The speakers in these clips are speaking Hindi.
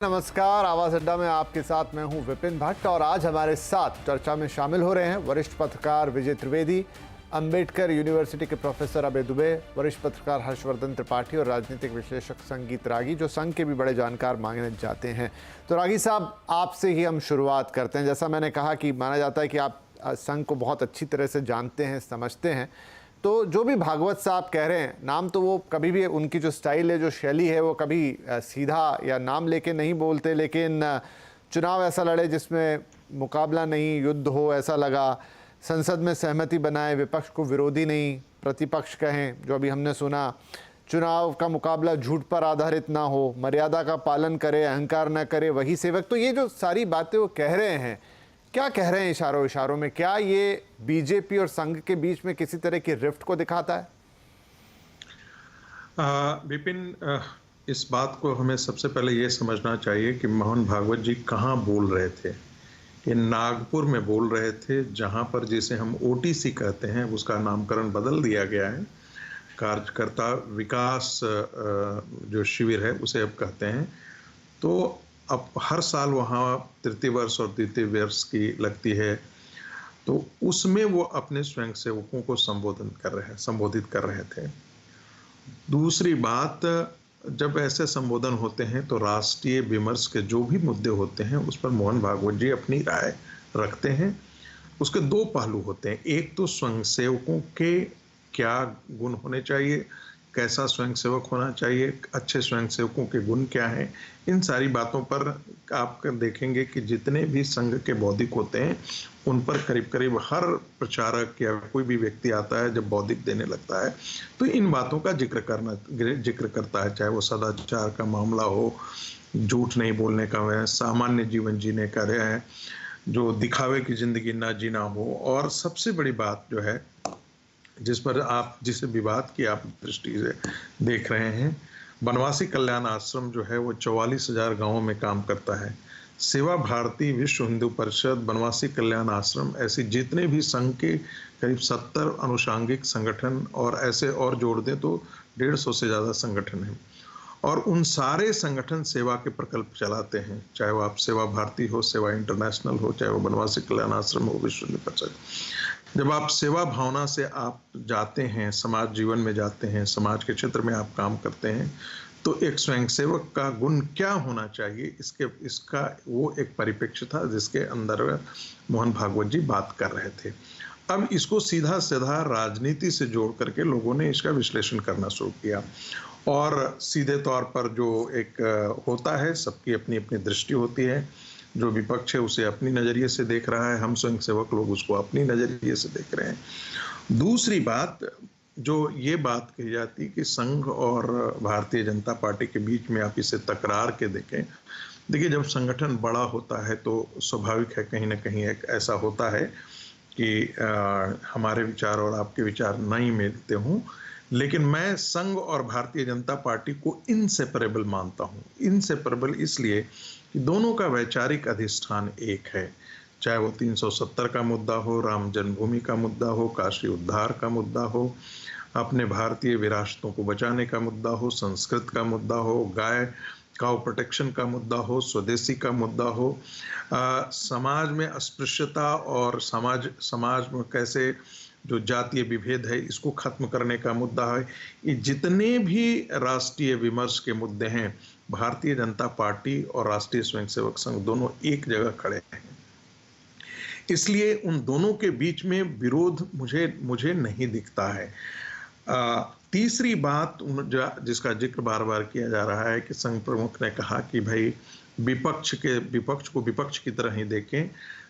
नमस्कार, आवाज अड्डा में आपके साथ मैं हूं विपिन भट्ट और आज हमारे साथ चर्चा में शामिल हो रहे हैं वरिष्ठ पत्रकार विजय त्रिवेदी, अंबेडकर यूनिवर्सिटी के प्रोफेसर अभय दुबे, वरिष्ठ पत्रकार हर्षवर्धन त्रिपाठी और राजनीतिक विश्लेषक संगीत रागी, जो संघ के भी बड़े जानकार माने जाते हैं। तो रागी साहब, आपसे ही हम शुरुआत करते हैं। जैसा मैंने कहा कि माना जाता है कि आप संघ को बहुत अच्छी तरह से जानते हैं, समझते हैं, तो जो भी भागवत साहब कह रहे हैं, नाम तो वो कभी भी, उनकी जो स्टाइल है, जो शैली है, वो कभी सीधा या नाम लेके नहीं बोलते, लेकिन चुनाव ऐसा लड़े जिसमें मुकाबला नहीं, युद्ध हो ऐसा लगा, संसद में सहमति बनाए, विपक्ष को विरोधी नहीं, प्रतिपक्ष कहें, जो अभी हमने सुना, चुनाव का मुकाबला झूठ पर आधारित ना हो, मर्यादा का पालन करे, अहंकार ना करे, वही सेवक। तो ये जो सारी बातें वो कह रहे हैं, क्या कह रहे हैं इशारों इशारों में? क्या ये बीजेपी और संघ के बीच में किसी तरह की रिफ्ट को दिखाता है? विपिन, इस बात को हमें सबसे पहले ये समझना चाहिए कि मोहन भागवत जी कहाँ बोल रहे थे। ये नागपुर में बोल रहे थे, जहाँ पर जिसे हम ओटीसी कहते हैं उसका नामकरण बदल दिया गया है, कार्यकर्ता विकास जो शिविर है उसे अब कहते हैं। तो अब हर साल वहाँ तृतीय वर्ष और द्वितीय वर्ष की लगती है, तो उसमें वो अपने स्वयंसेवकों को संबोधित कर रहे थे। दूसरी बात, जब ऐसे संबोधन होते हैं तो राष्ट्रीय विमर्श के जो भी मुद्दे होते हैं उस पर मोहन भागवत जी अपनी राय रखते हैं। उसके दो पहलू होते हैं, एक तो स्वयंसेवकों के क्या गुण होने चाहिए, कैसा स्वयंसेवक होना चाहिए, अच्छे स्वयंसेवकों के गुण क्या हैं। इन सारी बातों पर आप देखेंगे कि जितने भी संघ के बौद्धिक होते हैं उन पर करीब करीब हर प्रचारक या कोई भी व्यक्ति आता है, जब बौद्धिक देने लगता है तो इन बातों का जिक्र करता है, चाहे वो सदाचार का मामला हो, झूठ नहीं बोलने का है, सामान्य जीवन जीने का है, जो दिखावे की जिंदगी ना जीना हो, और सबसे बड़ी बात जो है जिस पर आप जिसे विवाद की आप दृष्टि से देख रहे हैं, बनवासी कल्याण आश्रम जो है वो 44,000 गांवों में काम करता है। सेवा भारती, विश्व हिंदू परिषद, बनवासी कल्याण आश्रम, ऐसे जितने भी संघ के करीब 70 अनुषांगिक संगठन और ऐसे और जोड़ दें तो 150 से ज़्यादा संगठन हैं, और उन सारे संगठन सेवा के प्रकल्प चलाते हैं, चाहे वो आप सेवा भारती हो, सेवा इंटरनेशनल हो, चाहे वो बनवासी कल्याण आश्रम हो, विश्व हिंदू परिषद। जब आप सेवा भावना से आप जाते हैं, समाज जीवन में जाते हैं, समाज के क्षेत्र में आप काम करते हैं, तो एक स्वयंसेवक का गुण क्या होना चाहिए, इसका वो एक परिप्रेक्ष्य था जिसके अंदर मोहन भागवत जी बात कर रहे थे। अब इसको सीधा सीधा राजनीति से जोड़ करके लोगों ने इसका विश्लेषण करना शुरू किया, और सीधे तौर पर जो एक होता है, सबकी अपनी अपनी दृष्टि होती है, जो विपक्ष है उसे अपनी नज़रिए से देख रहा है, हम स्वयंसेवक लोग उसको अपनी नज़रिए से देख रहे हैं। दूसरी बात, जो ये बात कही जाती कि संघ और भारतीय जनता पार्टी के बीच में आप इसे तकरार के देखें, देखिए जब संगठन बड़ा होता है तो स्वाभाविक है कहीं ना कहीं एक ऐसा होता है कि हमारे विचार और आपके विचार नहीं मिलते हों, लेकिन मैं संघ और भारतीय जनता पार्टी को इनसेपरेबल मानता हूँ। इनसेपरेबल इसलिए कि दोनों का वैचारिक अधिष्ठान एक है, चाहे वो 370 का मुद्दा हो, राम जन्मभूमि का मुद्दा हो, काशी उद्धार का मुद्दा हो, अपने भारतीय विरासतों को बचाने का मुद्दा हो, संस्कृत का मुद्दा हो, गाय काउ प्रोटेक्शन का मुद्दा हो, स्वदेशी का मुद्दा हो, समाज में अस्पृश्यता और समाज में कैसे जो जातीय विभेद है इसको खत्म करने का मुद्दा है। ये जितने भी राष्ट्रीय विमर्श के मुद्दे हैं, भारतीय जनता पार्टी और राष्ट्रीय स्वयंसेवक संघ दोनों एक जगह खड़े हैं, इसलिए उन दोनों के बीच में विरोध मुझे नहीं दिखता है। तीसरी बात जिसका जिक्र बार बार किया जा रहा है कि संघ प्रमुख ने कहा कि भाई विपक्ष को विपक्ष की तरह ही देखें,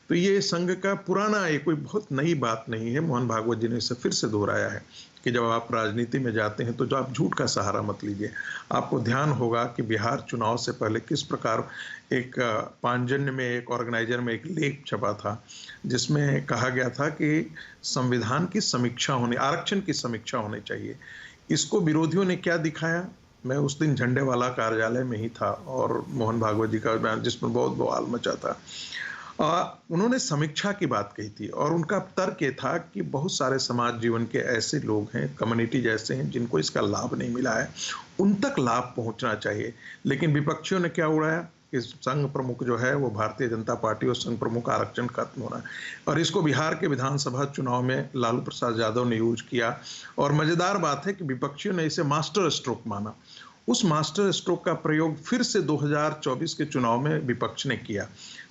तो ये संघ का पुराना, ये कोई बहुत नई बात नहीं है। मोहन भागवत जी ने इसे फिर से दोहराया है कि जब आप राजनीति में जाते हैं तो जो आप झूठ का सहारा मत लीजिए। आपको ध्यान होगा कि बिहार चुनाव से पहले किस प्रकार एक पांजन्य में, एक ऑर्गेनाइजर में एक लेख छपा था जिसमें कहा गया था कि संविधान की समीक्षा होने, आरक्षण की समीक्षा होनी चाहिए। इसको विरोधियों ने क्या दिखाया? मैं उस दिन झंडे वाला कार्यालय में ही था और मोहन भागवत जी का बयान जिसमें बहुत बवाल मचा था, उन्होंने समीक्षा की बात कही थी, और उनका तर्क ये था कि बहुत सारे समाज जीवन के ऐसे लोग हैं, कम्युनिटी जैसे हैं, जिनको इसका लाभ नहीं मिला है, उन तक लाभ पहुंचना चाहिए। लेकिन विपक्षियों ने क्या उड़ाया कि संघ प्रमुख जो है वो भारतीय जनता पार्टी और संघ प्रमुख आरक्षण खत्म होना है। और इसको बिहार के विधानसभा चुनाव में लालू प्रसाद यादव ने यूज किया। और मजेदार बात है कि विपक्षियों ने इसे मास्टर स्ट्रोक माना। उस मास्टर स्ट्रोक का प्रयोग फिर से 2024 के चुनाव में विपक्ष ने किया।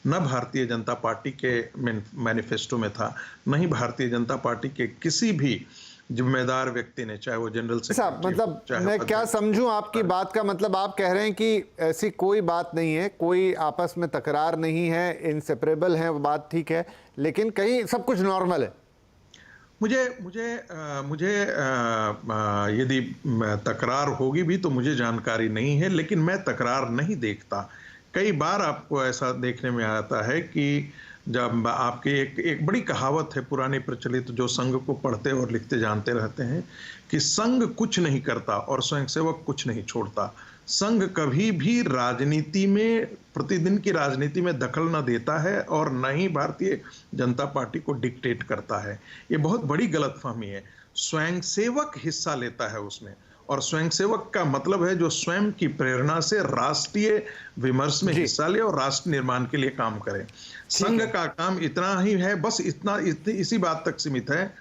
न भारतीय जनता पार्टी के मैनिफेस्टो में था, न ही भारतीय जनता पार्टी के किसी भी जिम्मेदार व्यक्ति ने, चाहे वो जनरल सेक्रेटरी, मतलब मैं क्या समझूं आपकी बात का मतलब, आप कह रहे हैं कि ऐसी कोई बात नहीं है, कोई आपस में तकरार नहीं है, इनसेपरेबल है, वो बात ठीक है, लेकिन कहीं सब कुछ नॉर्मल है। मुझे यदि तकरार होगी भी तो मुझे जानकारी नहीं है, लेकिन मैं तकरार नहीं देखता। कई बार आपको ऐसा देखने में आता है कि जब आपके एक बड़ी कहावत है पुरानी प्रचलित, जो संघ को पढ़ते और लिखते जानते रहते हैं, कि संघ कुछ नहीं करता और स्वयंसेवक कुछ नहीं छोड़ता। संघ कभी भी राजनीति में, प्रतिदिन की राजनीति में दखल न देता है और न ही भारतीय जनता पार्टी को डिक्टेट करता है। ये बहुत बड़ी गलतफहमी है। स्वयंसेवक हिस्सा लेता है उसमें, और स्वयंसेवक का मतलब है जो स्वयं की प्रेरणा से राष्ट्रीय विमर्श में हिस्सा ले और राष्ट्र निर्माण के लिए काम करे। संघ का काम इतना ही है, बस इसी बात तक सीमित है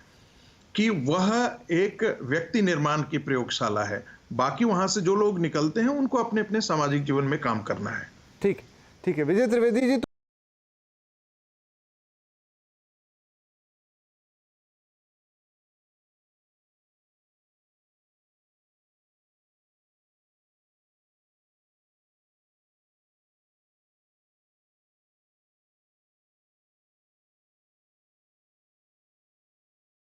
कि वह एक व्यक्ति निर्माण की प्रयोगशाला है। बाकी वहां से जो लोग निकलते हैं उनको अपने अपने सामाजिक जीवन में काम करना है। ठीक है विजय त्रिवेदी जी।